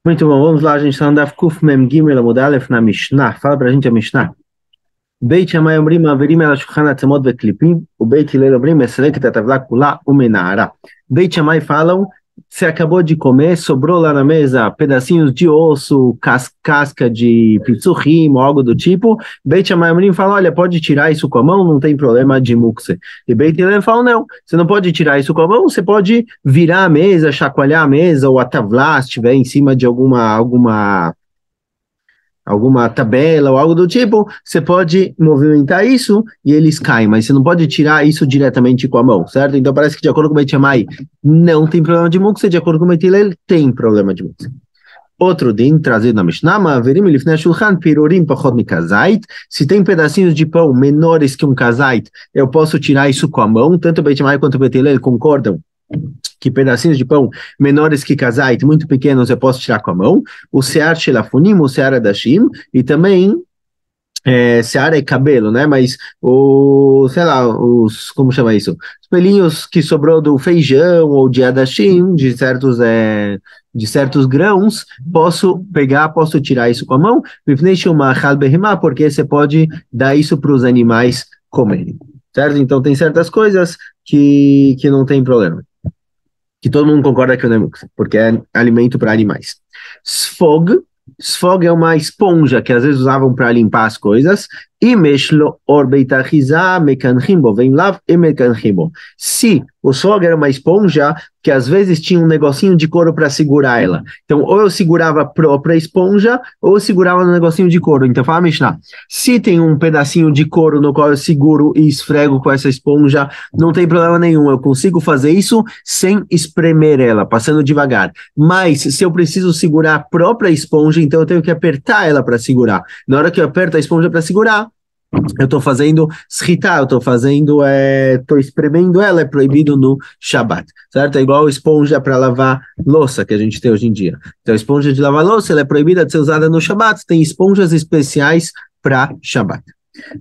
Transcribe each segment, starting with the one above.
Muito bom, vamos lá, a gente está no Daf Kuf Mem Gimel Amud Aleph na Mishnah. Fala pra gente a Mishnah. Beit Shammai אומרים מעבירים על השולחן עצמות וקליפים, ובית הלל אומרים מסלק את הטבלה כולה ומנערה. Beit Shammai falam, você acabou de comer, sobrou lá na mesa pedacinhos de osso, casca de pitzurrim, ou algo do tipo. Beit Shammai אומרים fala, olha, pode tirar isso com a mão, não tem problema de mukse. E Beit Hillel fala, não, você não pode tirar isso com a mão, você pode virar a mesa, chacoalhar a mesa, ou a tavla, se estiver em cima de alguma tabela ou algo do tipo, você pode movimentar isso e eles caem, mas você não pode tirar isso diretamente com a mão, certo? Então parece que de acordo com o Beit Shammai não tem problema de mukse, de acordo com o Beit Hillel tem problema de mukse. Outro din trazido na Mishnah, ma'averim lifnei shulchan pirurim pachot mikazait. Se tem pedacinhos de pão menores que um kazait, eu posso tirar isso com a mão. Tanto o Beit Shammai quanto o Beit Hillel concordam que pedacinhos de pão menores que kazait, muito pequenos, eu posso tirar com a mão. O sear shelafunim, o sear adashim, e também seara é cabelo, né? Mas sei lá, como chama isso? Os pelinhos que sobrou do feijão ou de adashim, de certos grãos, posso pegar, posso tirar isso com a mão, porque você pode dar isso para os animais comerem, certo? Então tem certas coisas que não tem problema, que todo mundo concorda que não é muktzah, porque é alimento para animais. Sfog é uma esponja que às vezes usavam para limpar as coisas. E meshlo orbeitachiza mekanchimbo, vem lá e mekanchimbo. Se o sfog era uma esponja que às vezes tinha um negocinho de couro para segurar ela. Então, ou eu segurava a própria esponja, ou eu segurava no negocinho de couro. Então, fala, Mishnah, se tem um pedacinho de couro no qual eu seguro e esfrego com essa esponja, não tem problema nenhum. Eu consigo fazer isso sem espremer ela, passando devagar. Mas, se eu preciso segurar a própria esponja, então eu tenho que apertar ela para segurar. Na hora que eu aperto a esponja para segurar, eu estou fazendo sritá, eu estou espremendo ela, é proibido no Shabat, certo? É igual esponja para lavar louça que a gente tem hoje em dia. Então, a esponja de lavar louça, ela é proibida de ser usada no Shabat, tem esponjas especiais para Shabat.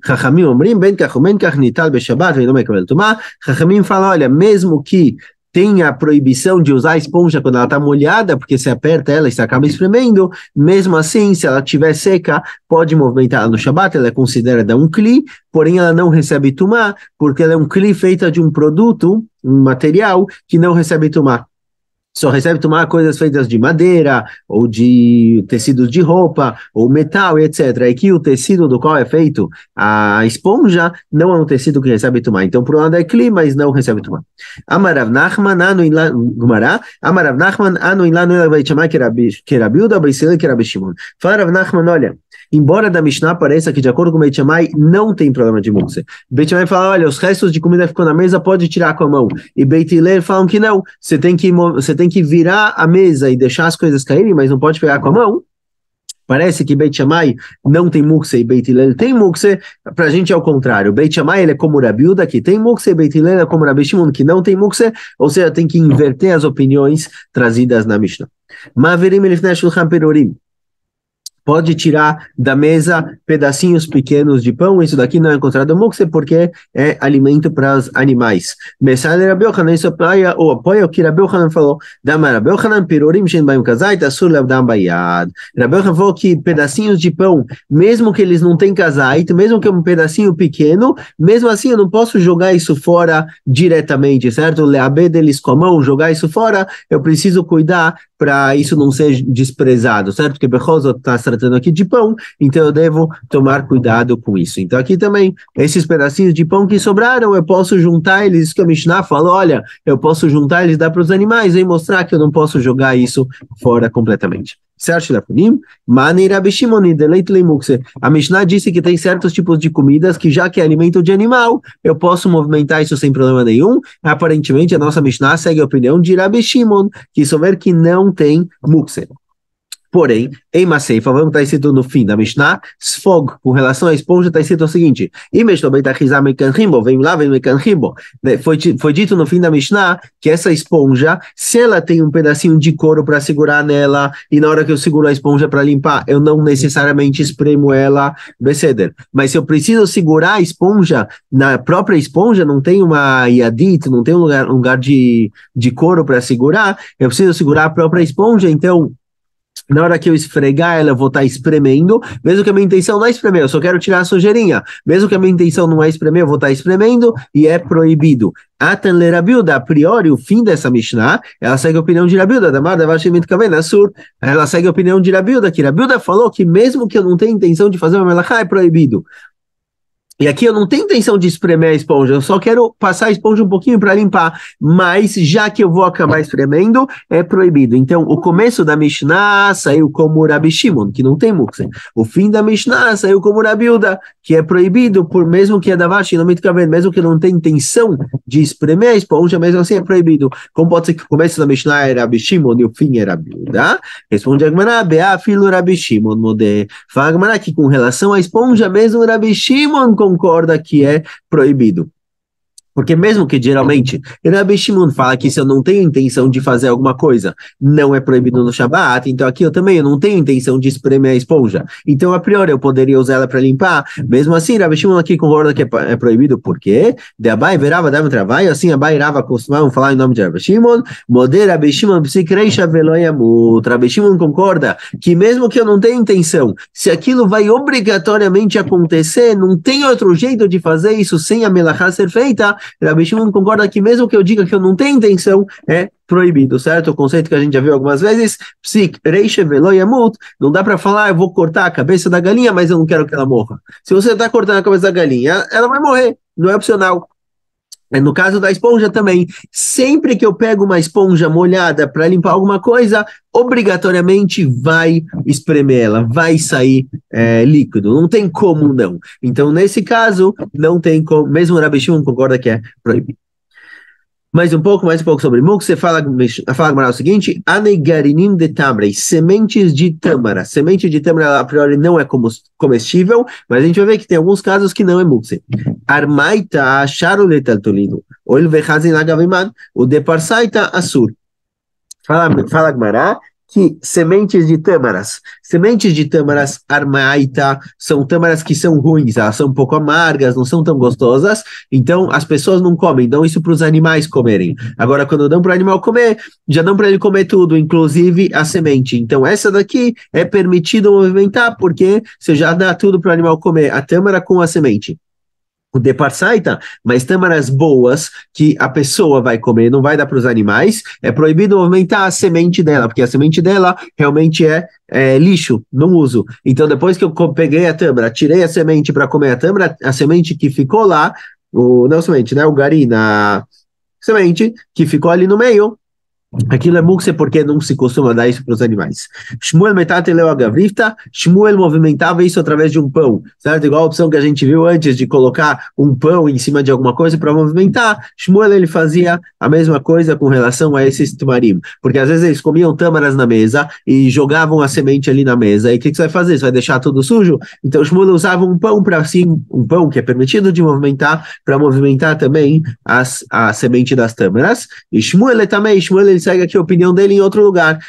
Chachamim omrim, ben kach umen kach nital be-Shabat, ve'lo mekabel tumah. Chachamim fala, olha, mesmo que tem a proibição de usar a esponja quando ela está molhada, porque se aperta ela e você acaba espremendo, mesmo assim, se ela estiver seca, pode movimentar ela no Shabat, ela é considerada um kli, porém ela não recebe tumá, porque ela é um kli feita de um produto, um material, que não recebe tumá. Só recebe tomar coisas feitas de madeira, ou de tecidos de roupa, ou metal, etc. E que o tecido do qual é feito a esponja não é um tecido que recebe tomar. Então, por um lado é clima, mas não recebe tomar. Amarav Nachman, anu in Gumara, Amarav Nachman, anu in lanu ela vai chamar que Rabi Uda, Beisele, que Rabi Shimon. Fala Rav Nachman, olha, embora da Mishnah pareça que, de acordo com o Beit Shammai, não tem problema de muktzah. Beit Shammai fala, olha, os restos de comida ficam na mesa, pode tirar com a mão. E Beit Hillel falam que não, você tem que virar a mesa e deixar as coisas caírem, mas não pode pegar com a mão. Parece que Beit Shammai não tem muktzah e Beit Hillel tem muktzah, pra gente é o contrário. Beit Shammai ele é como Rabi Uda, que tem muktzah, e Beit Hillel é como Rabi Shimon, que não tem muktzah, ou seja, tem que inverter as opiniões trazidas na Mishnah. Ma'averim elifnei shulchan perurim. Pode tirar da mesa pedacinhos pequenos de pão, isso daqui não é encontrado muktzah porque é alimento para os animais. Mesale Rabi Yochanan, isso apoia o que Rabi Yochanan falou. Dama Rabi Yochanan, pirurim shen baim kazait, asur levdam bayad. Rabi Yochanan falou que pedacinhos de pão, mesmo que eles não tenham kazait, mesmo que é um pedacinho pequeno, mesmo assim eu não posso jogar isso fora diretamente, certo? Leaber deles com a mão, jogar isso fora, eu preciso cuidar para isso não ser desprezado, certo? Porque Bechosot está se tratando aqui de pão, então eu devo tomar cuidado com isso. Então aqui também, esses pedacinhos de pão que sobraram, eu posso juntar eles, isso que a Mishnah falou, olha, eu posso juntar eles, dar para os animais, e mostrar que eu não posso jogar isso fora completamente. Certo, a Mishnah disse que tem certos tipos de comidas que, já que é alimento de animal, eu posso movimentar isso sem problema nenhum. Aparentemente, a nossa Mishnah segue a opinião de Rabi Shimon, que souber que não tem muktzah. Porém, em Maseifa, vamos estar escrito no fim da Mishnah, Sfog, com relação à esponja, está escrito o seguinte, vem lá, vem mekanchimbo. Foi dito no fim da Mishnah que essa esponja, se ela tem um pedacinho de couro para segurar nela, e na hora que eu seguro a esponja para limpar, eu não necessariamente espremo ela, beceder. Mas se eu preciso segurar a esponja, na própria esponja, não tem uma iadit, não tem um lugar de couro para segurar, eu preciso segurar a própria esponja, então Na hora que eu esfregar ela, eu vou estar espremendo, mesmo que a minha intenção não é espremer, eu só quero tirar a sujeirinha. Mesmo que a minha intenção não é espremer, eu vou estar espremendo e é proibido. Atan le Rabiuda, a priori, o fim dessa Mishnah, ela segue a opinião de Rabiuda, ela segue a opinião de Rabiuda, que Rabiuda falou que mesmo que eu não tenha intenção de fazer uma melachá, é proibido. E aqui eu não tenho intenção de espremer a esponja, eu só quero passar a esponja um pouquinho para limpar, mas já que eu vou acabar espremendo, é proibido. Então, o começo da Mishnah saiu como Rabi Shimon, que não tem mukse. O fim da Mishnah saiu como Rabi Uda, que é proibido, por mesmo que é davash, não me mesmo que eu não tenha intenção de espremer a esponja, mesmo assim é proibido. Como pode ser que o começo da Mishnah é Rabi Shimon e o fim é Rabi Uda? Responde a Gemara, Be'a filo Rabi Shimon modé. Fala a Gemara que com relação à esponja, mesmo Rabi Shimon concorda que é proibido. Porque mesmo que geralmente, Rabi Shimon fala que se eu não tenho intenção de fazer alguma coisa, não é proibido no Shabat, então aqui eu não tenho intenção de espremer a esponja. Então, a priori, eu poderia usar ela para limpar. Mesmo assim, Rabi Shimon aqui concorda que é proibido, porque de Abai verava dava trabalho, assim Abai e Rava costumavam falar em nome de Rabi Shimon, Modé Rabi Shimon psikreisha veloyamut. Rabi Shimon concorda que mesmo que eu não tenha intenção, se aquilo vai obrigatoriamente acontecer, não tem outro jeito de fazer isso sem a melachá ser feita, Rabi Shimon concorda que mesmo que eu diga que eu não tenho intenção, é proibido, certo? O conceito que a gente já viu algumas vezes, psik reishe velo yamut, não dá para falar, eu vou cortar a cabeça da galinha, mas eu não quero que ela morra. Se você está cortando a cabeça da galinha, ela vai morrer, não é opcional. No caso da esponja também, sempre que eu pego uma esponja molhada para limpar alguma coisa, obrigatoriamente vai espremer ela, vai sair líquido, não tem como não. Então, nesse caso, não tem como, mesmo o Rabi Shimon concorda que é proibido. Mais um pouco sobre muk, você fala o seguinte, anegarinim de tamrei, sementes de tâmara. Semente de tâmara, a priori, não é comestível, mas a gente vai ver que tem alguns casos que não é mukse. Armaita charuletaltolino, oil vechazin agaviman, o deparsaita assur. Fala Gmará, que sementes de tâmaras armaita, são tâmaras que são ruins, elas são um pouco amargas, não são tão gostosas, então as pessoas não comem, dão isso para os animais comerem. Agora, quando dão para o animal comer, já dão para ele comer tudo, inclusive a semente. Então, essa daqui é permitido movimentar, porque você já dá tudo para o animal comer, a tâmara com a semente. O deparsaita, mas tâmaras boas que a pessoa vai comer, não vai dar para os animais, é proibido movimentar a semente dela, porque a semente dela realmente é lixo, não uso. Então, depois que eu peguei a tâmara, tirei a semente para comer a tâmara, a semente que ficou lá, não semente, né? O gari na semente que ficou ali no meio, aquilo é mukse porque não se costuma dar isso para os animais. Shmuel metateleu a gavrifta, Shmuel movimentava isso através de um pão, certo? Igual a opção que a gente viu antes de colocar um pão em cima de alguma coisa para movimentar, Shmuel ele fazia a mesma coisa com relação a esses tumarim, porque às vezes eles comiam tâmaras na mesa e jogavam a semente ali na mesa, e o que você vai fazer? Você vai deixar tudo sujo? Então Shmuel usava um pão para assim, um pão que é permitido de movimentar, para movimentar também a semente das tâmaras, e Shmuel ele segue aqui a opinião dele em outro lugar.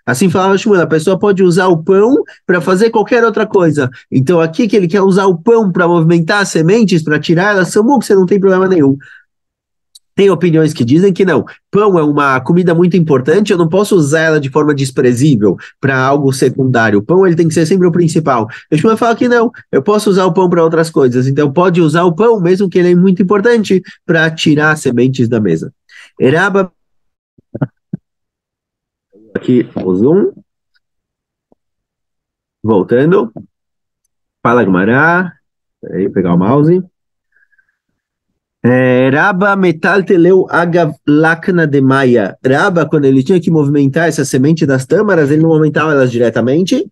Assim falava Shmuel, a pessoa pode usar o pão para fazer qualquer outra coisa. Então aqui que ele quer usar o pão para movimentar as sementes, para tirar elas, você não tem problema nenhum. Tem opiniões que dizem que não, pão é uma comida muito importante, eu não posso usar ela de forma desprezível para algo secundário. O pão ele tem que ser sempre o principal. O Shmuel fala que não, eu posso usar o pão para outras coisas, então pode usar o pão, mesmo que ele é muito importante, para tirar as sementes da mesa. Eraba, aqui o zoom, voltando, fala Gmará, peraí, pegar o mouse. Raba metalteleu agav lakna de maia. Raba, quando ele tinha que movimentar essa semente das tâmaras, ele não movimentava elas diretamente,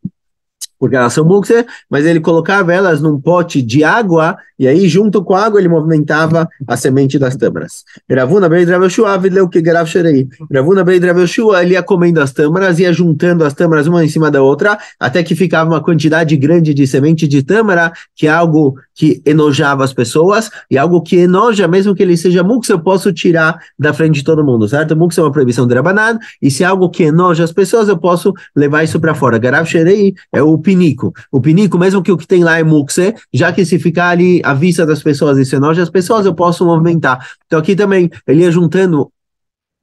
porque elas são mukse, mas ele colocava elas num pote de água, e aí junto com a água ele movimentava a semente das tâmaras. Ravuna Beid Rav Yoshua vidleu que Gerav Sherei. Ravuna Beid Rav Yoshua, ele ia comendo as tâmaras, ia juntando as tâmaras uma em cima da outra, até que ficava uma quantidade grande de semente de tâmara, que é algo que enojava as pessoas, e algo que enoja, mesmo que ele seja mukse, eu posso tirar da frente de todo mundo, certo? Mukse é uma proibição de Rabanan, e se é algo que enoja as pessoas, eu posso levar isso para fora. Gerav Sherei é o pinico. O pinico, mesmo que o que tem lá é mukse, já que se ficar ali à vista das pessoas e se enoja as pessoas, eu posso movimentar. Então aqui também, ele ia juntando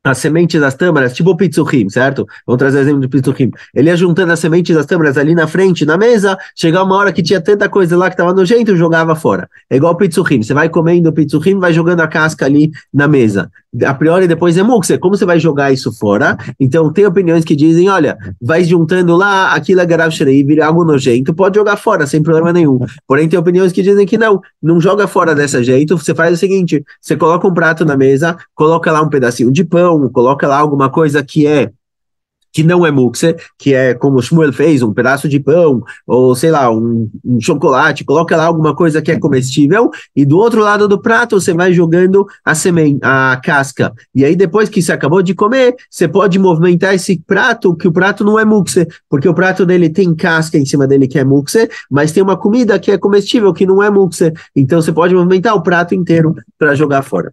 as sementes das tâmaras, tipo o pitzuchim, certo? Vamos trazer exemplo do pitzuchim. Ele ia juntando as sementes das tâmaras ali na frente, na mesa, chegava uma hora que tinha tanta coisa lá que estava nojento, jogava fora. É igual o pitzuchim, você vai comendo o pitzuchim, vai jogando a casca ali na mesa. A priori depois é mukse, como você vai jogar isso fora? Então tem opiniões que dizem, olha, vai juntando lá, aquilo é garav shrei, vira algo nojento, pode jogar fora, sem problema nenhum. Porém tem opiniões que dizem que não joga fora desse jeito, você faz o seguinte, você coloca um prato na mesa, coloca lá um pedacinho de pão, coloca lá alguma coisa que não é mukse, que é como o Shmuel fez, um pedaço de pão, ou sei lá, um chocolate, coloca lá alguma coisa que é comestível, e do outro lado do prato você vai jogando a casca. E aí depois que você acabou de comer, você pode movimentar esse prato, que o prato não é mukse, porque o prato dele tem casca em cima dele que é mukse, mas tem uma comida que é comestível, que não é mukse. Então você pode movimentar o prato inteiro para jogar fora.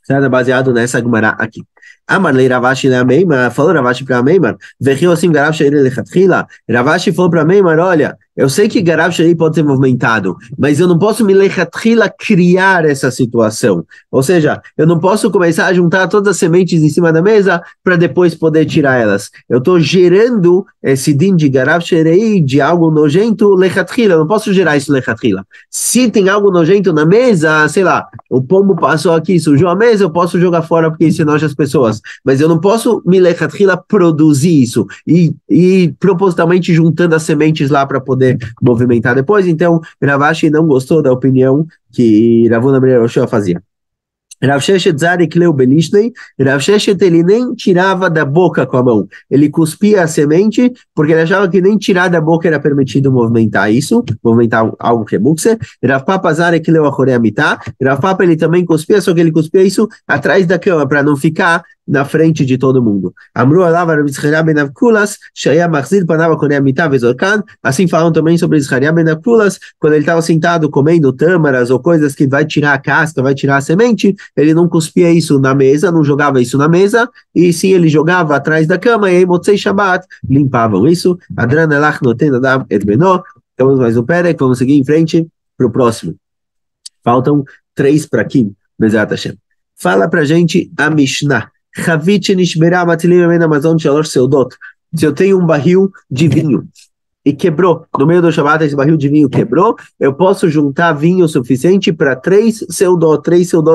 Certo? Baseado nessa Gemara aqui. Amar lei Ravashi le Meimar, falou Ravashi para Meimar, veio assim Garav Sheiri lechatchila. Ravashi falou para Meimar, olha, eu sei que Garav Sheiri pode ser movimentado, mas eu não posso me lechatchila criar essa situação. Ou seja, eu não posso começar a juntar todas as sementes em cima da mesa para depois poder tirar elas. Eu estou gerando esse din de Garav Sheiri, de algo nojento, lechatchila, eu não posso gerar isso lechatchila. Se tem algo nojento na mesa, sei lá, o pombo passou aqui, sujou a mesa, eu posso jogar fora porque isso enoja as pessoas. Mas eu não posso, milechatchila, produzir isso e propositalmente juntando as sementes lá para poder movimentar depois. Então, Ravashi não gostou da opinião que Ravuna Ben Yoshua fazia. Rav Sheshet Zarek leu Belishnei, Rav Sheshet ele nem tirava da boca com a mão, ele cuspia a semente, porque ele achava que nem tirar da boca era permitido movimentar isso, movimentar algo que é mukse. Rav Papa Zarek leu Achorei Amitá, Rav Papa ele também cuspia, só que ele cuspia isso atrás da cama, para não ficar na frente de todo mundo. Amru alava Rav Zcharia ben Avkulas, Shaya Machzir Panav Achorei Amitá Vezorkan, assim falam também sobre Zcharia ben Avkulas, quando ele estava sentado comendo tâmaras ou coisas que vai tirar a casca, vai tirar a semente, ele não cuspia isso na mesa, não jogava isso na mesa, e sim ele jogava atrás da cama, e aí Motzei Shabbat limpavam isso. Adran elach noten adam et beno. Temos mais um perek, vamos seguir em frente para o próximo. Faltam 3 para aqui, Bezat Hashem. Fala pra gente a Mishnah. Chavit nishbera matilim emen amazon shalosh seudot. Se eu tenho um barril de vinho e quebrou, no meio do Shabbat esse barril de vinho quebrou, eu posso juntar vinho suficiente para 3 seudot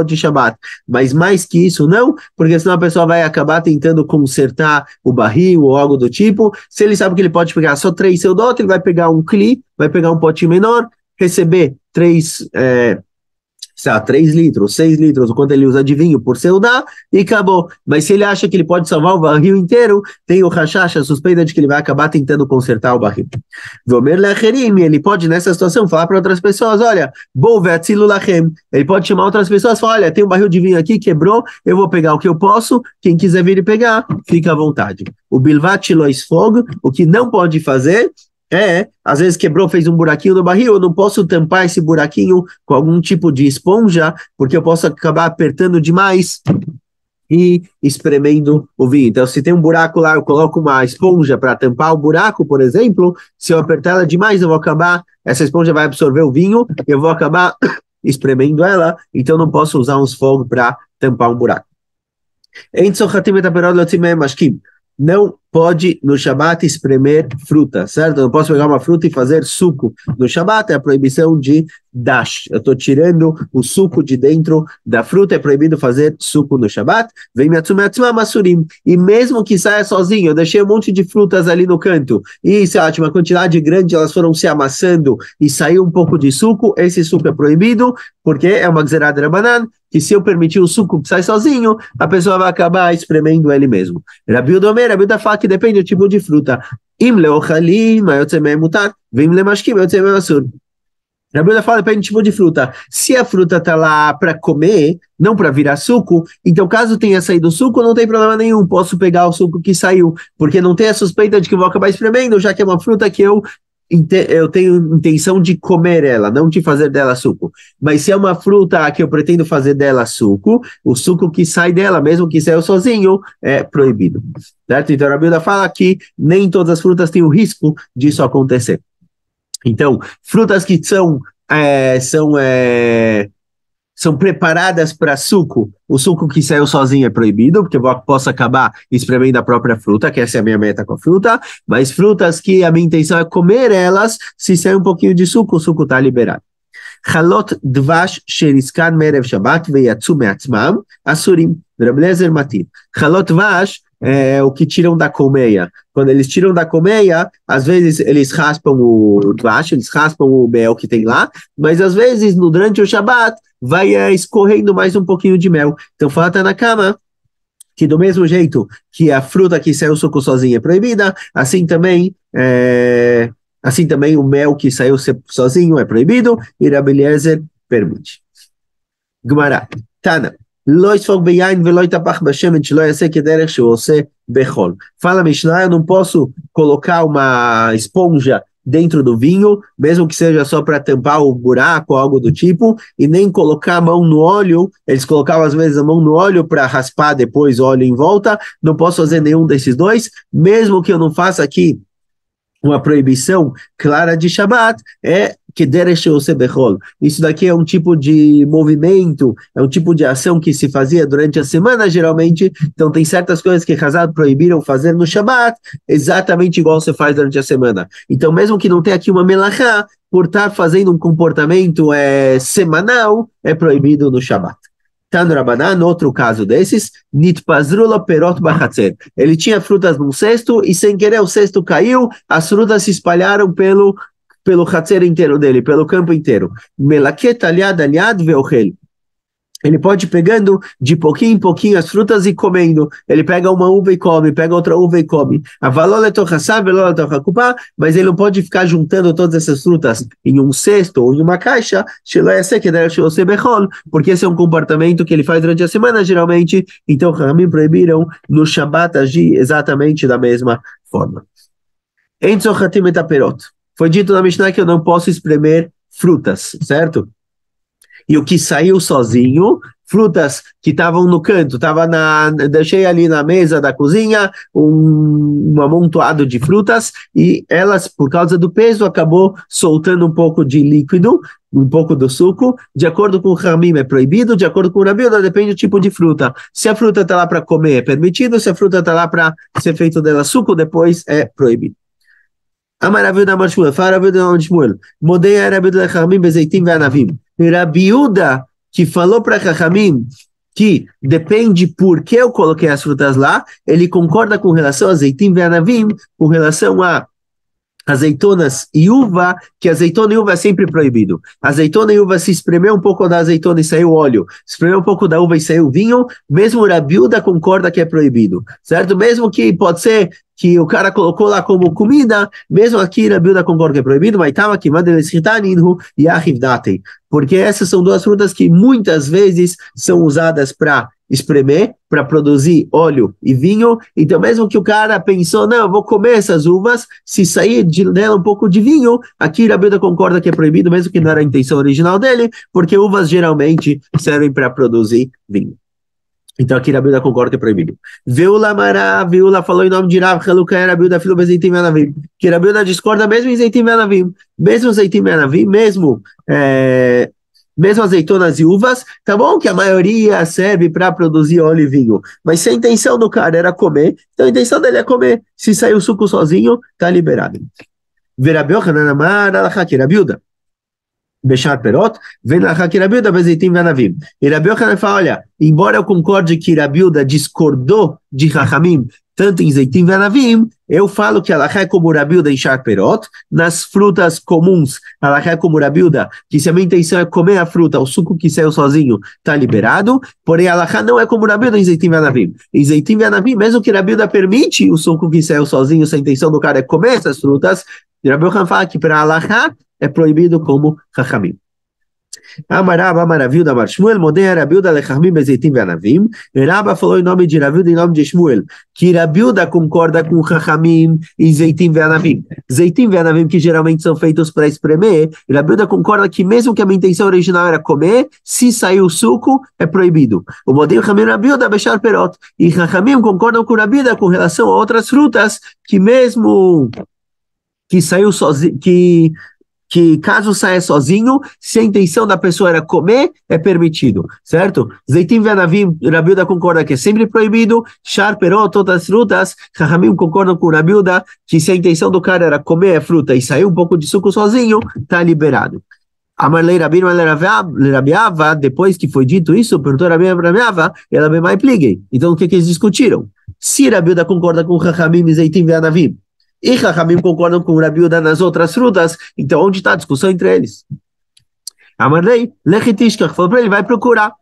de Shabbat, mas mais que isso não, porque senão a pessoa vai acabar tentando consertar o barril ou algo do tipo. Se ele sabe que ele pode pegar só 3 seudot, ele vai pegar um kli, vai pegar um potinho menor, receber 3 litros, 6 litros, o quanto ele usa de vinho por seudá, e acabou. Mas se ele acha que ele pode salvar o barril inteiro, tem o rashash, a suspeita de que ele vai acabar tentando consertar o barril. Vomer lecherim, ele pode nessa situação falar para outras pessoas, olha, ele pode chamar outras pessoas e falar, olha, tem um barril de vinho aqui, quebrou, eu vou pegar o que eu posso, quem quiser vir e pegar, fica à vontade. O bilvat loisfog, o que não pode fazer às vezes quebrou, fez um buraquinho no barril, eu não posso tampar esse buraquinho com algum tipo de esponja, porque eu posso acabar apertando demais e espremendo o vinho. Então, se tem um buraco lá, eu coloco uma esponja para tampar o buraco, por exemplo, se eu apertar ela demais, essa esponja vai absorver o vinho, eu vou acabar espremendo ela, então não posso usar uns fogos para tampar um buraco. Não pode no Shabat espremer fruta, certo? Eu não posso pegar uma fruta e fazer suco. No Shabat é a proibição de dash. Eu estou tirando o suco de dentro da fruta, é proibido fazer suco no Shabat. Vem masurim. E mesmo que saia sozinho, eu deixei um monte de frutas ali no canto, e se uma quantidade grande, elas foram se amassando e saiu um pouco de suco, esse suco é proibido, porque é uma gzerá de Rabanan, que se eu permitir o suco sair sozinho, a pessoa vai acabar espremendo ele mesmo. Rabi Uda fala que depende do tipo de fruta. Im leochalim, ayotzemei mutar, vim lemashkim, ayotzemei masur. Rabi Uda fala, depende do tipo de fruta. Se a fruta está lá para comer, não para virar suco, então caso tenha saído o suco, não tem problema nenhum, posso pegar o suco que saiu, porque não tem a suspeita de que eu vou acabar espremendo, já que é uma fruta que eu tenho intenção de comer ela, não de fazer dela suco. Mas se é uma fruta que eu pretendo fazer dela suco, o suco que sai dela, mesmo que saiu sozinho, é proibido. Certo? Então a Bíblia fala que nem todas as frutas têm o risco disso acontecer. Então, frutas que são preparadas para suco. O suco que saiu sozinho é proibido, porque eu posso acabar espremendo a própria fruta, que essa é a minha meta com a fruta, mas frutas que a minha intenção é comer elas, se sair um pouquinho de suco, o suco está liberado. חלות דבש שנסקן מערב שבת ויצאו מעצמם, אסורים. ורבי אליעזר מתיר. חלות דבש é o que tiram da colmeia. Quando eles tiram da colmeia, às vezes eles raspam o dvash, eles raspam o mel que tem lá, mas às vezes, durante o Shabat, vai escorrendo mais um pouquinho de mel. Então, fala na cama que do mesmo jeito que a fruta que saiu suco sozinha é proibida, assim também o mel que saiu sozinho é proibido, e Rabi Eliezer permite. Gemara, Tana. לא יספוג ביין ולא יתפח בשמן שלא יעשה כדרך שהוא עושה בחול. Fala Mishnah, eu não posso colocar uma esponja dentro do vinho, mesmo que seja só para tampar o buraco ou algo do tipo, e nem colocar a mão no óleo. Eles colocavam às vezes a mão no óleo para raspar depois o óleo em volta. Não posso fazer nenhum desses dois, mesmo que eu não faça aqui uma proibição clara de Shabat, é que isso daqui é um tipo de movimento, é um tipo de ação que se fazia durante a semana, geralmente. Então tem certas coisas que Chazal proibiram fazer no Shabat, exatamente igual você faz durante a semana. Então mesmo que não tenha aqui uma melachá, por estar fazendo um comportamento semanal, é proibido no Shabat. Tano Rabanan, outro caso desses, Nitpazrula perot bachatzer. Ele tinha frutas num cesto e sem querer o cesto caiu, as frutas se espalharam pelo hatzer inteiro dele, pelo campo inteiro. Melaket aliad aliad veochel. Ele pode ir pegando de pouquinho em pouquinho as frutas e comendo. Ele pega uma uva e come, pega outra uva e come. Mas ele não pode ficar juntando todas essas frutas em um cesto ou em uma caixa, porque esse é um comportamento que ele faz durante a semana, geralmente. Então, Ramim proibiram no Shabat agir exatamente da mesma forma. Foi dito na Mishnah que eu não posso espremer frutas, certo? E o que saiu sozinho, frutas que estavam no canto, deixei ali na mesa da cozinha um amontoado de frutas, e elas, por causa do peso, acabou soltando um pouco de líquido, um pouco do suco. De acordo com o Ramim é proibido, de acordo com o Rabi Yehuda depende do tipo de fruta. Se a fruta está lá para comer é permitido, se a fruta está lá para ser feito dela suco, depois é proibido. Amar Rabi Yehuda Amar Shmuel, fala Rabi Yehuda Amar Shmuel, modei a Rabi Yehuda Lechamim bezeitim ve'anavim. Rabi Yehuda, que falou para Chachamim que depende por que eu coloquei as frutas lá, ele concorda com relação a azeitim ve'anavim, com relação a azeitonas e uva, que azeitona e uva é sempre proibido. Azeitona e uva, se espremer um pouco da azeitona e saiu óleo, espremer um pouco da uva e saiu vinho, mesmo o Rabi Yehuda concorda que é proibido, certo? Mesmo que pode ser que o cara colocou lá como comida, mesmo aqui Rabi Yehuda concorda que é proibido, mas estava aqui, porque essas são duas frutas que muitas vezes são usadas para espremer, para produzir óleo e vinho. Então mesmo que o cara pensou, não, eu vou comer essas uvas, se sair dela um pouco de vinho, aqui Rabi Yehuda concorda que é proibido, mesmo que não era a intenção original dele, porque uvas geralmente servem para produzir vinho. Então aqui Rabi Yehuda concorda que é proibido. Veula falou em nome de Rav Chalukah, Rabi Yehuda filo bezeitim ve'anavim, que Rabi Yehuda discorda mesmo em zeitim ve'anavim, mesmo azeitonas e uvas, tá bom que a maioria serve para produzir óleo e vinho, mas se a intenção do cara era comer, então a intenção dele é comer, se sair o suco sozinho, tá liberado. Rabi Yochanan amar alachá que Rabi Yehuda Bechar perot, vem na Rabi Yehuda bezeitim ve'anavim. E Rabi Yochanan fala, olha, embora eu concorde que Rabi Yehuda discordou de Chachamim, tanto em zeitim ve'anavim, eu falo que alachá é como Rabi Yehuda em shar perot, nas frutas comuns, alachá é como Rabi Yehuda, que se a minha intenção é comer a fruta, o suco que saiu sozinho está liberado, porém alachá não é como Rabi Yehuda em zeitim ve'anavim. Em zeitim ve'anavim, mesmo que Rabi Yehuda permite o suco que saiu sozinho, se a intenção do cara é comer essas frutas, Rabi Yochanan fala que para alachá é proibido como Chachamim. Amarava, Rabi Yehuda Amar Shmuel, modei Rabi Yehuda lechamim bezeitim ve'anavim. Rabba falou em nome de Rabi Yehuda, em nome de Shmuel, que Rabi Yehuda concorda com Chachamim em zeitim ve'anavim. Zeitim ve'anavim que geralmente são feitos para espremer, Rabi Yehuda concorda que mesmo que a minha intenção original era comer, se sair o suco, é proibido. O modei Chachamim Rabi Yehuda bechar perot. E Chachamim concordam com Rabi Yehuda com relação a outras frutas, que mesmo que saiu sozinho, que que caso saia sozinho, se a intenção da pessoa era comer, é permitido, certo? Zeitim ve'anavim, Rabi Uda concorda que é sempre proibido, Shar perot, outras frutas, Chachamim concordam com Rabi Uda que se a intenção do cara era comer a fruta e sair um pouco de suco sozinho, tá liberado. Amarlei Rabino Rabiava, depois que foi dito isso, perguntou Rabiava, ela bem mais pligue. Então o que eles discutiram? Se Rabi Uda concorda com Chachamim e Zeitim ve'anavim, e Chachamim concordam com Rabi Uda nas outras frutas, então onde está a discussão entre eles? Amarlei, Lechitishkach, falou para ele, vai procurar.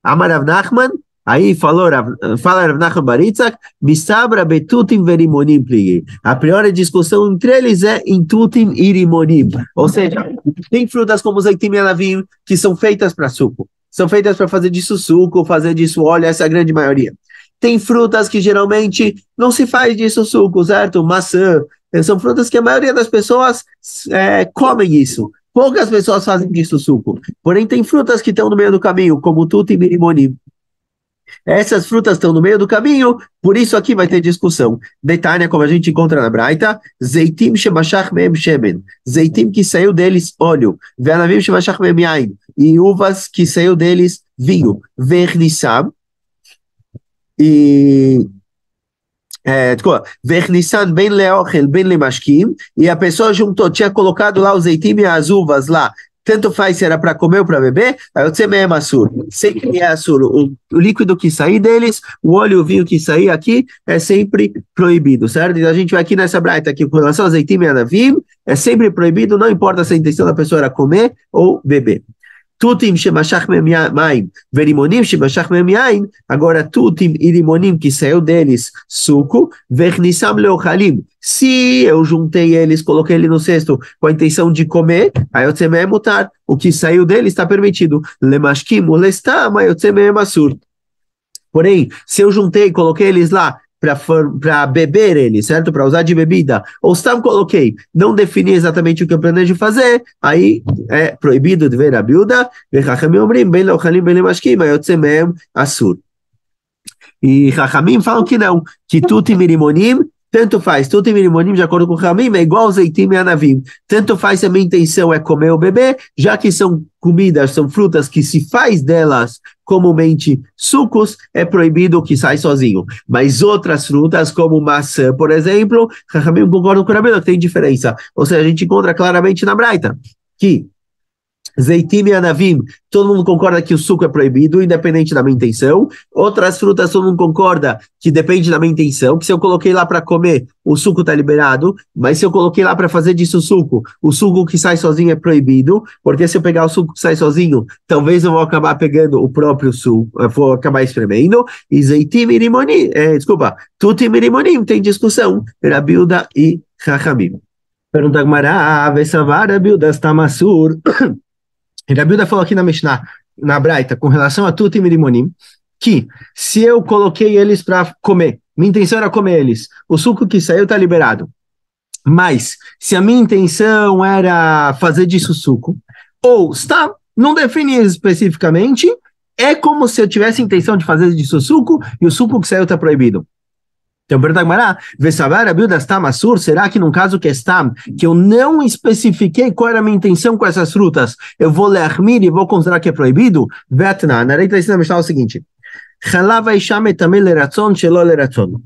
Amar Rav Nachman, aí fala Rav Nachman Baritzak, Bisabra betutim verimonim pligi. A priori discussão entre eles é em tutim e rimonim. Ou seja, tem frutas como Zeitim e Anavim que são feitas para suco. São feitas para fazer disso suco, fazer disso óleo, essa é a grande maioria. Tem frutas que geralmente não se faz disso suco, certo? Maçã. São frutas que a maioria das pessoas comem isso. Poucas pessoas fazem disso suco. Porém, tem frutas que estão no meio do caminho, como tutim e rimonim. Essas frutas estão no meio do caminho, por isso aqui vai ter discussão. Detalhe, como a gente encontra na Braita, Zeitim shemashach mehem shemen. Zeitim que saiu deles óleo. Ve'anavim shemashach mehem yain. E uvas que saiu deles vinho. Ve'ernissam. E Vernissan bem leochel, bem lemashkim, e a pessoa juntou, tinha colocado lá os zeitim e as uvas lá, tanto faz se era para comer ou para beber, aí eu também é massur, sempre é assur, o líquido que sair deles, o óleo e o vinho que sair aqui, é sempre proibido, certo? Então a gente vai aqui nessa braita aqui, com relação ao zeitim e anavim, é sempre proibido, não importa se a intenção da pessoa era comer ou beber. Tutim shemashach mehem verimonim shemashach mehem yain, agora tutim e limonim que saiu deles suco, vernissam leochalim. Se eu juntei eles, coloquei ele no cesto com a intenção de comer, aí eu também é mutar. O que saiu deles está permitido. Lemashkim ulestam, aí eu também é massur. Porém, se eu juntei e coloquei eles lá para beber ele, certo? Para usar de bebida, ou se coloquei, não defini exatamente o que eu planejo fazer, aí é proibido de ver a biuda, e Chachamim falam que não, que tutim e limonim, tanto faz, tutim e limonim, de acordo com o Chachamim, é igual zeitim e anavim, tanto faz se a minha intenção é comer ou beber, já que são comidas, são frutas que se faz delas comumente sucos, é proibido que sai sozinho. Mas outras frutas, como maçã, por exemplo, Chachamim concordam com o Rabino, que tem diferença. Ou seja, a gente encontra claramente na Braita que Zeitim e anavim, todo mundo concorda que o suco é proibido, independente da minha intenção. Outras frutas, todo mundo concorda que depende da minha intenção, que se eu coloquei lá para comer, o suco está liberado, mas se eu coloquei lá para fazer disso suco, o suco que sai sozinho é proibido, porque se eu pegar o suco que sai sozinho, talvez eu vou acabar pegando o próprio suco, vou acabar espremendo, e Zeitim e limonim, tutim e limonim, tem discussão, Rabi Uda e Chachamim. Pergunta Gmará, Vesavar, Rabi Uda está massur. E Rabi Uda falou aqui na Mishnah, na Braita, com relação a tutim e limonim, que se eu coloquei eles para comer, minha intenção era comer eles, o suco que saiu está liberado. Mas, se a minha intenção era fazer disso suco, ou não defini especificamente, é como se eu tivesse intenção de fazer disso suco, e o suco que saiu está proibido. Então, pergunta Gmará, Vesavar Rabi Uda está massur, será que num caso que está, que eu não especifiquei qual era a minha intenção com essas frutas, eu vou leachmir e vou considerar que é proibido? Vetna, na letra da Mishnah é o seguinte, Chalav haisham também leratzon shelo leratzon.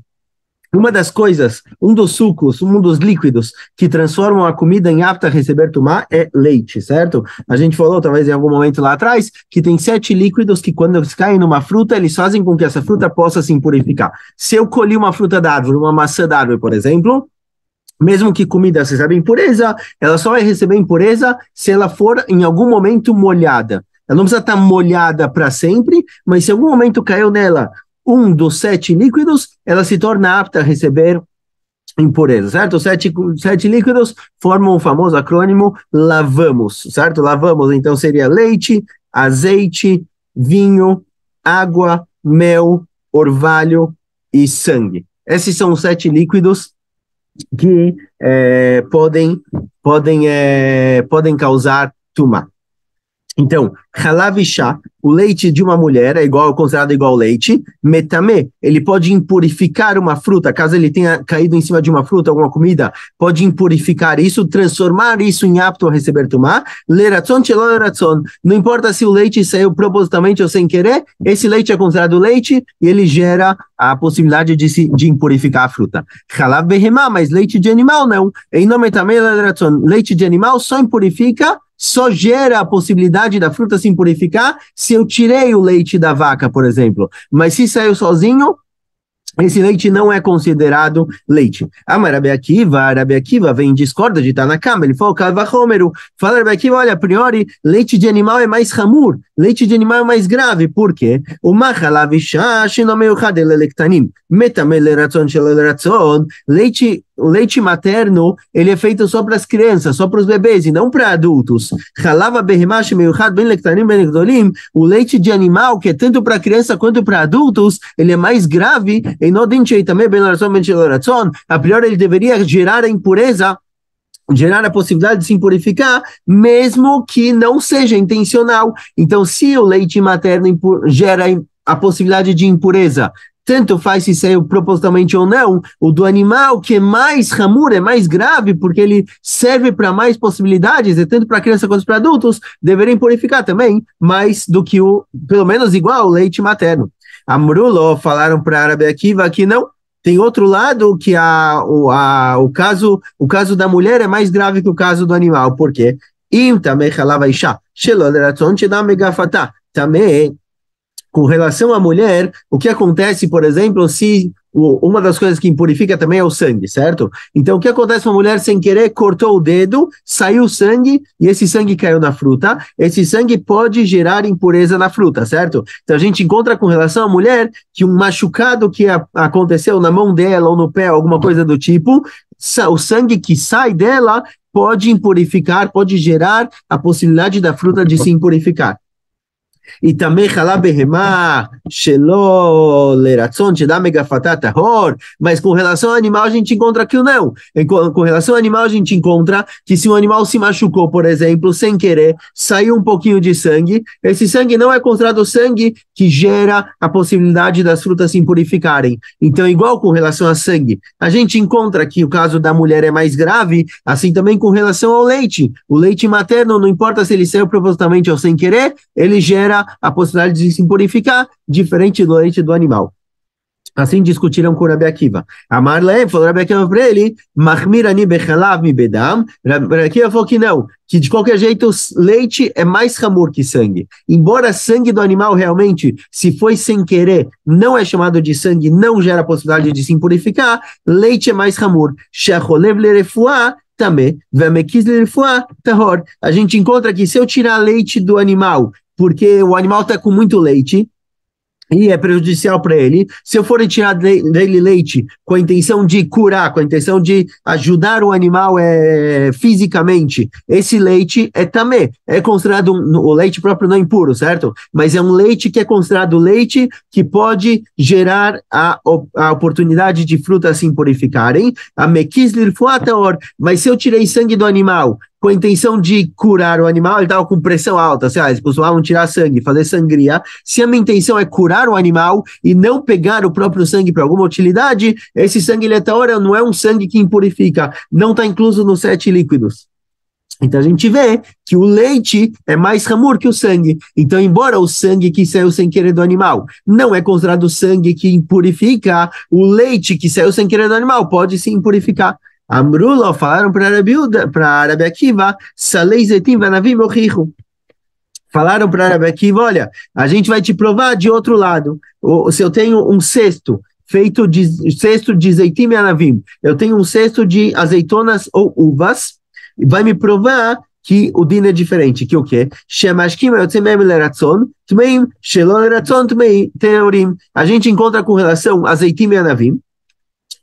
Uma das coisas, um dos sucos, um dos líquidos que transformam a comida em apta a receber tumá é leite, certo? A gente falou, talvez em algum momento lá atrás, que tem 7 líquidos que quando eles caem numa fruta, eles fazem com que essa fruta possa se impurificar. Se eu colhi uma fruta da árvore, uma maçã da árvore, por exemplo, mesmo que comida receba impureza, ela só vai receber impureza se ela for em algum momento molhada. Ela não precisa estar molhada para sempre, mas se em algum momento caiu nela um dos 7 líquidos, ela se torna apta a receber impureza, certo? 7 líquidos formam o famoso acrônimo lavamos, certo? Lavamos, então seria leite, azeite, vinho, água, mel, orvalho e sangue. Esses são os 7 líquidos que podem causar tumá. Então, halav isha, o leite de uma mulher é considerado igual ao leite. Metamé, ele pode impurificar uma fruta, caso ele tenha caído em cima de uma fruta, alguma comida, pode impurificar isso, transformar isso em apto a receber tumá. Leratzon shelo leratzon, não importa se o leite saiu propositalmente ou sem querer, esse leite é considerado leite e ele gera a possibilidade de impurificar a fruta. Halav behemá, mas leite de animal não. Em nome também leratzon, leite de animal só impurifica, só gera a possibilidade da fruta se impurificar se eu tirei o leite da vaca, por exemplo. Mas se saiu sozinho, esse leite não é considerado leite. Mas Rabi Akiva vem em discorda de Tanakama, ele falou, fala Rabi Akiva, olha, a priori, leite de animal é mais hamur, leite de animal é mais grave, por quê? O leite materno, ele é feito só para as crianças, só para os bebês, e não para adultos. O leite de animal, que é tanto para criança quanto para adultos, ele é mais grave, a priori ele deveria gerar a impureza, gerar a possibilidade de se impurificar, mesmo que não seja intencional. Então, se o leite materno gera a possibilidade de impureza, tanto faz se saiu propositalmente ou não, o do animal, que é mais hamur, é mais grave, porque ele serve para mais possibilidades, é tanto para criança quanto para adultos, deveria purificar também, mais do que pelo menos igual ao leite materno. Amrulo, falaram para Rabi Akiva que não, tem outro lado que o caso da mulher é mais grave que o caso do animal, por quê? Também com relação à mulher, o que acontece, por exemplo, se uma das coisas que impurifica também é o sangue, certo? Então, o que acontece com a mulher sem querer, cortou o dedo, saiu sangue, e esse sangue caiu na fruta, esse sangue pode gerar impureza na fruta, certo? Então, a gente encontra com relação à mulher que um machucado que aconteceu na mão dela ou no pé, alguma coisa do tipo, o sangue que sai dela pode impurificar, pode gerar a possibilidade da fruta de se impurificar. E também halá behemá, shelo leratzon, shedá megafatá tahor, mas com relação ao animal a gente encontra que não. Com relação ao animal a gente encontra que se um animal se machucou, por exemplo, sem querer, saiu um pouquinho de sangue, esse sangue não é considerado sangue que gera a possibilidade das frutas se impurificarem. Então, igual com relação a sangue, a gente encontra que o caso da mulher é mais grave, assim também com relação ao leite. O leite materno, não importa se ele saiu propositalmente ou sem querer, ele gera a possibilidade de se impurificar, diferente do leite do animal. Assim discutiram com Rabi Akiva. Amar Lehem, falou Rabi Akiva para ele, Mahmir ani bechalav mi bedam. Rabi Akiva falou que não, que de qualquer jeito leite é mais hamur que sangue. Embora sangue do animal realmente, se foi sem querer, não é chamado de sangue, não gera a possibilidade de se impurificar, leite é mais hamur. Shecholev lerefuah, também, a gente encontra que se eu tirar leite do animal, porque o animal está com muito leite, e é prejudicial para ele, se eu for tirar dele leite com a intenção de curar, com a intenção de ajudar o animal fisicamente, esse leite também é considerado, o leite próprio não é impuro, certo? Mas é um leite que é considerado leite que pode gerar a oportunidade de frutas se impurificarem, mas se eu tirei sangue do animal com a intenção de curar o animal, ele estava com pressão alta, eles costumavam tirar sangue, fazer sangria. Se a minha intenção é curar o animal e não pegar o próprio sangue para alguma utilidade, esse sangue letal não é um sangue que impurifica, não está incluso nos 7 líquidos. Então a gente vê que o leite é mais hamur que o sangue. Então, embora o sangue que saiu sem querer do animal não é considerado sangue que impurifica, o leite que saiu sem querer do animal pode se impurificar. Amrulo, falaram para Rabi Akiva, Salei Zetim Vanavim Ochichu. Falaram para Rabi Akiva, olha, a gente vai te provar de outro lado. Se eu tenho um cesto de zeitim e anavim, eu tenho um cesto de azeitonas ou uvas, vai me provar que o din é diferente, que o quê? A gente encontra com relação a zeitim e anavim,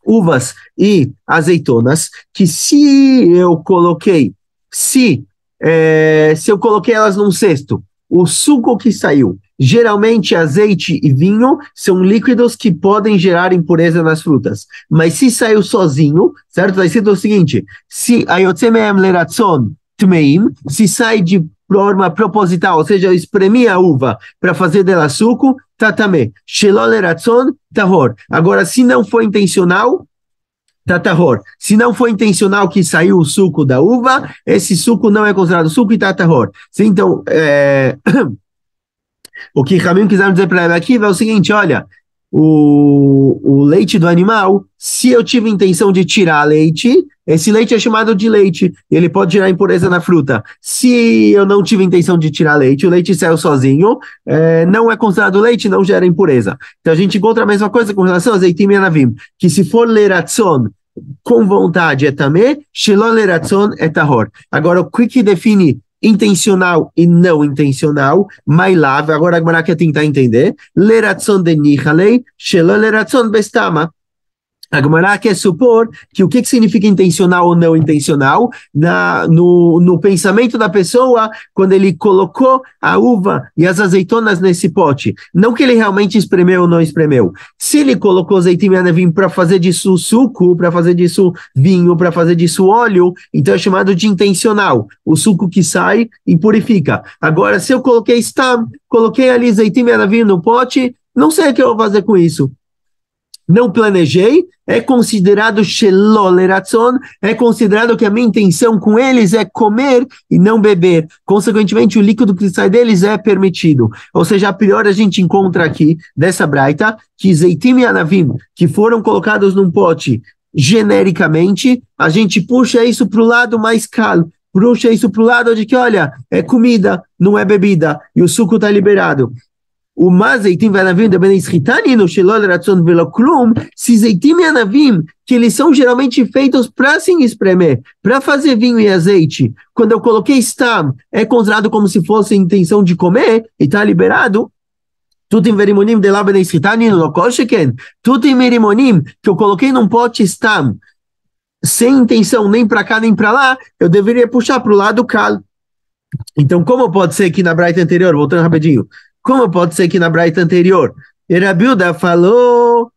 uvas e azeitonas, que se eu coloquei elas num cesto, o suco que saiu, geralmente azeite e vinho, são líquidos que podem gerar impureza nas frutas. Mas se saiu sozinho, certo? Vai ser o seguinte, se sai forma proposital, ou seja, eu espremi a uva para fazer dela suco, tatamé. Shelo leratzon, tahor. Agora, se não foi intencional, tatahor. Se não foi intencional que saiu o suco da uva, esse suco não é considerado suco e tatahor. Então, o que Ramim quiseram dizer para ela aqui é o seguinte, olha, o leite do animal, se eu tive intenção de tirar leite, esse leite é chamado de leite, ele pode gerar impureza na fruta. Se eu não tive intenção de tirar leite, o leite saiu sozinho, não é considerado leite, não gera impureza. Então a gente encontra a mesma coisa com relação a azeitim e anavim, que se for leratzon, com vontade é tamé, shelo leratzon é tahor. Agora, o que define intencional e não intencional, mailav, agora a Gemara quer tentar entender, leratzon de nichalei, shelo leratzon bestama. A Gemara quer supor que o que significa intencional ou não intencional no pensamento da pessoa quando ele colocou a uva e as azeitonas nesse pote. Não que ele realmente espremeu ou não espremeu. Se ele colocou azeite e anavim para fazer disso suco, para fazer disso vinho, para fazer disso óleo, então é chamado de intencional. O suco que sai e purifica. Agora, se eu coloquei ali azeite e anavim no pote, não sei o que eu vou fazer com isso. Não planejei, é considerado shelo leratzon, é considerado que a minha intenção com eles é comer e não beber. Consequentemente, o líquido que sai deles é permitido. Ou seja, a priori a gente encontra aqui, dessa braita, que zeitim e anavim, que foram colocados num pote genericamente, a gente puxa isso para o lado mais calo. Puxa isso para o lado de que, olha, é comida, não é bebida, e o suco está liberado. O mazeitim e anavim de ben ischitani no shelo leratzon velo klum, se zeitim e anavim, que eles são geralmente feitos para se espremer, para fazer vinho e azeite, quando eu coloquei stam, é considerado como se fosse intenção de comer, e está liberado, tutim verimonim de lá ben ischitani no lokol sheken, tutim verimonim, que eu coloquei num pote stam, sem intenção nem para cá nem para lá, eu deveria puxar para o lado cal. Então, como pode ser que na braita anterior, voltando rapidinho, como pode ser que na braita anterior, Rabi Uda falou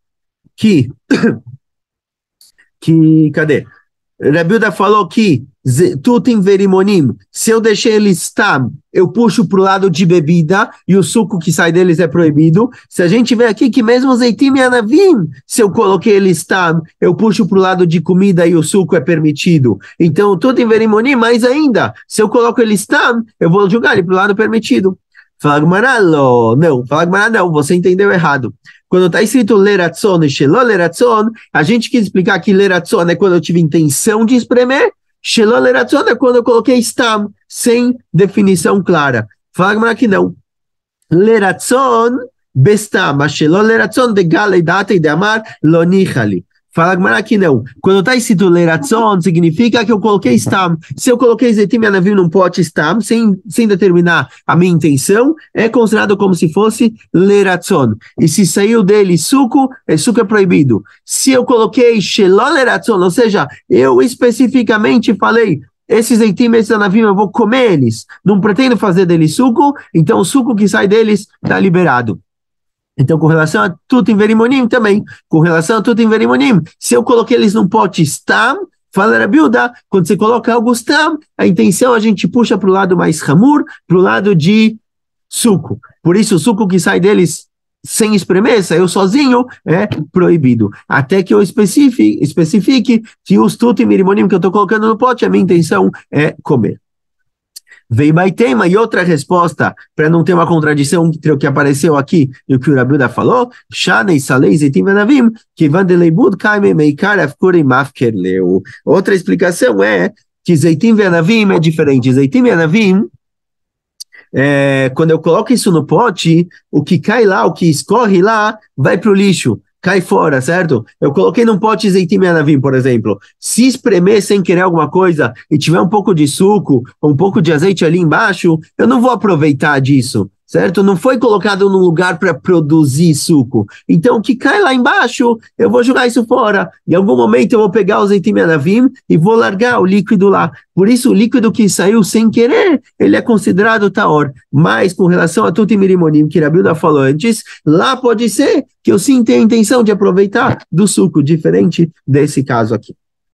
cadê? Rabi Uda falou que tutim verimonim, se eu deixei eles stam, eu puxo para o lado de bebida e o suco que sai deles é proibido. Se a gente vê aqui que mesmo zeitim e anavim, se eu coloquei eles stam, eu puxo para o lado de comida e o suco é permitido. Então, tutim verimonim, mais ainda, se eu coloco eles stam, eu vou jogar ele para o lado permitido. Fala Gemara, não, você entendeu errado. Quando está escrito leratzon e shelo leratzon, a gente quis explicar que leratzon é quando eu tive intenção de espremer, shelo leratzon é quando eu coloquei stam, sem definição clara. Fala Gemara que não. Leratzon bestam, shelo leratzon de galei data de amar lo nichali. Fala Gemara que não. Quando está escrito leratzon, significa que eu coloquei stam. Se eu coloquei zeitim e anavim num pote stam, sem determinar a minha intenção, é considerado como se fosse leratzon. E se saiu dele suco é proibido. Se eu coloquei shelo leratzon, ou seja, eu especificamente falei, esses zeitim e esses anavim eu vou comer eles, não pretendo fazer deles suco, então o suco que sai deles está liberado. Então, com relação a tutim verimonim também, com relação a tutim verimonim, se eu coloquei eles num pote stam, fala Rabi Uda, quando você coloca algo stam, a intenção a gente puxa para o lado mais hamur, para o lado de suco. Por isso, o suco que sai deles sem espremer, saiu sozinho, é proibido. Até que eu especifique que os tutim verimonim que eu estou colocando no pote, a minha intenção é comer. Vem Baitema, e outra resposta, para não ter uma contradição entre o que apareceu aqui e o que o Rabi Uda falou, Shanei Salei Zeitim Vanavim, que Vandeleibud Kaime Meikar Afkuri Mafker Leu. Outra explicação é que Zeitim Vanavim é diferente. Zeitim Vanavim, quando eu coloco isso no pote, o que cai lá, o que escorre lá, vai para o lixo. Cai fora, certo? Eu coloquei num pote zeitim e anavim, por exemplo. Se espremer sem querer alguma coisa e tiver um pouco de suco, um pouco de azeite ali embaixo, eu não vou aproveitar disso, certo? Não foi colocado num lugar para produzir suco. Então, o que cai lá embaixo, eu vou jogar isso fora. Em algum momento eu vou pegar o zeitim e anavim e vou largar o líquido lá. Por isso, o líquido que saiu sem querer, ele é considerado taor. Mas, com relação a tutim verimonim, que Rabi Uda falou antes, lá pode ser que eu sim tenha a intenção de aproveitar do suco, diferente desse caso aqui.